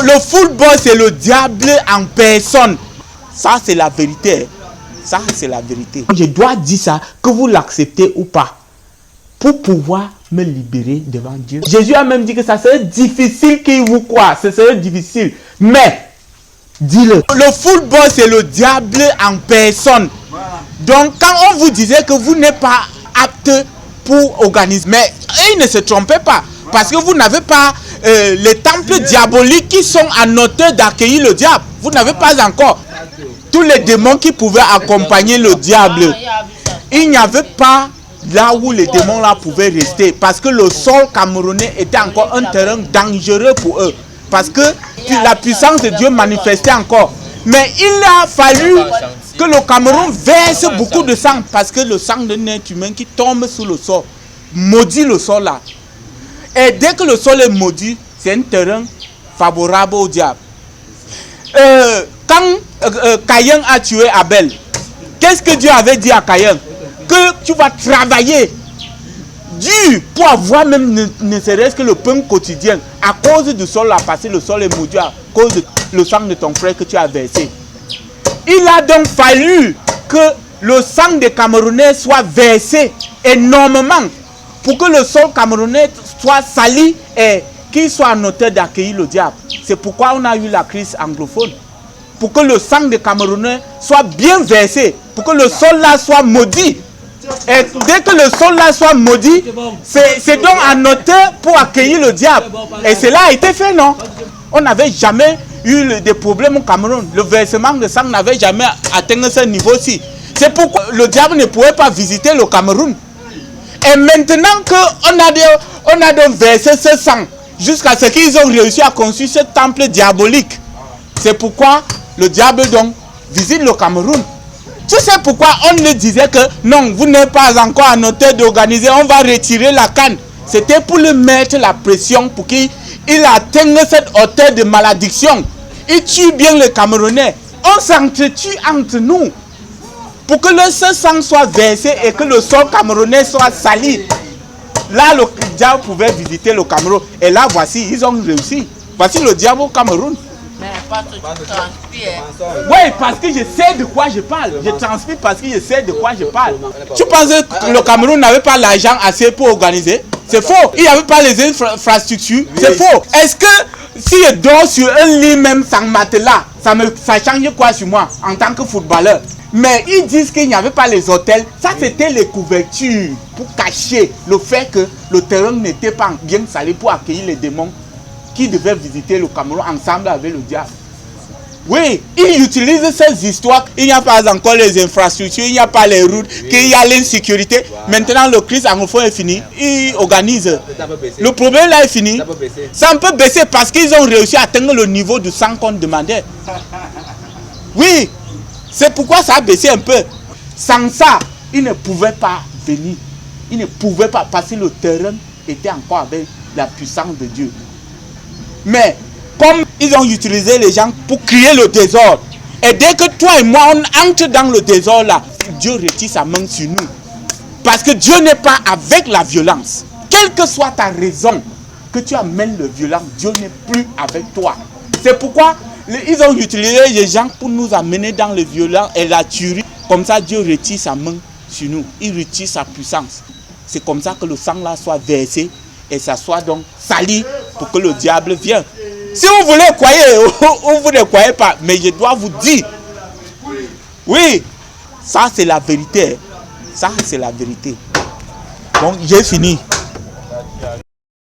Le football, c'est le diable en personne. Ça, c'est la vérité. Ça, c'est la vérité. Je dois dire ça, que vous l'acceptez ou pas, pour pouvoir me libérer devant Dieu. Jésus a même dit que ça serait difficile qu'il vous croie. Ce serait difficile. Mais, dis-le. Le football, c'est le diable en personne. Donc, quand on vous disait que vous n'êtes pas apte pour organiser, mais il ne se trompait pas. Parce que vous n'avez pas les temples diaboliques qui sont en hauteur d'accueillir le diable. Vous n'avez pas encore tous les démons qui pouvaient accompagner le diable. Il n'y avait pas là où les démons là pouvaient rester. Parce que le sol camerounais était encore un terrain dangereux pour eux. Parce que la puissance de Dieu manifestait encore. Mais il a fallu que le Cameroun verse beaucoup de sang. Parce que le sang d'un être humain qui tombe sous le sol maudit le sol là. Et dès que le sol est maudit, c'est un terrain favorable au diable. Quand Caïn a tué Abel, qu'est-ce que Dieu avait dit à Caïn? Que tu vas travailler dur pour avoir même ne serait-ce que le pain quotidien à cause du sol là, parce que le sol est maudit à cause du sang de ton frère que tu as versé. Il a donc fallu que le sang des Camerounais soit versé énormément pour que le sol camerounais soit sali et qu'il soit en hauteur d'accueillir le diable. C'est pourquoi on a eu la crise anglophone. Pour que le sang des Camerounais soit bien versé, pour que le sol là soit maudit. Et dès que le sol là soit maudit, c'est donc en hauteur pour accueillir le diable. Et cela a été fait, non? On n'avait jamais eu des problèmes au Cameroun. Le versement de sang n'avait jamais atteint ce niveau-ci. C'est pourquoi le diable ne pouvait pas visiter le Cameroun. Et maintenant qu'on a donc versé ce sang, jusqu'à ce qu'ils ont réussi à construire ce temple diabolique. C'est pourquoi le diable donc visite le Cameroun. Tu sais pourquoi on le disait que non, vous n'êtes pas encore en hauteur d'organiser, on va retirer la canne. C'était pour lui mettre la pression pour qu'il atteigne cette hauteur de malédiction. Il tue bien les Camerounais. On s'entretue entre nous. Pour que le sang soit versé et que le sol camerounais soit sali. Là, le diable pouvait visiter le Cameroun. Et là, voici, ils ont réussi. Voici le diable au Cameroun. Mais pas que tu transpires. Oui, parce que je sais de quoi je parle. Je transpire parce que je sais de quoi je parle. Tu penses que le Cameroun n'avait pas l'argent assez pour organiser? C'est faux. Il n'y avait pas les infrastructures. C'est faux. Est-ce que si je dors sur un lit même sans matelas, ça change quoi sur moi en tant que footballeur? Mais ils disent qu'il n'y avait pas les hôtels. Ça, c'était les couvertures pour cacher le fait que le terrain n'était pas bien salé pour accueillir les démons qui devaient visiter le Cameroun ensemble avec le diable. Oui, ils utilisent ces histoires. Il n'y a pas encore les infrastructures, il n'y a pas les routes, qu'il y a l'insécurité. Maintenant, le crise anglophone est fini. Ils organisent. Le problème là est fini. Ça peut baisser parce qu'ils ont réussi à atteindre le niveau du sang qu'on demandait. Oui. C'est pourquoi ça a baissé un peu. Sans ça, ils ne pouvaient pas venir. Ils ne pouvaient pas passer le terrain était encore avec la puissance de Dieu. Mais comme ils ont utilisé les gens pour créer le désordre, et dès que toi et moi on entre dans le désordre là, Dieu retire sa main sur nous. Parce que Dieu n'est pas avec la violence. Quelle que soit ta raison que tu amènes le violent, Dieu n'est plus avec toi. C'est pourquoi ils ont utilisé les gens pour nous amener dans le violent et la tuerie. Comme ça, Dieu retire sa main sur nous. Il retire sa puissance. C'est comme ça que le sang là soit versé et ça soit donc sali pour que le diable vienne. Si vous voulez croire ou vous ne croyez pas, mais je dois vous dire, oui, ça c'est la vérité. Ça c'est la vérité. Donc j'ai fini.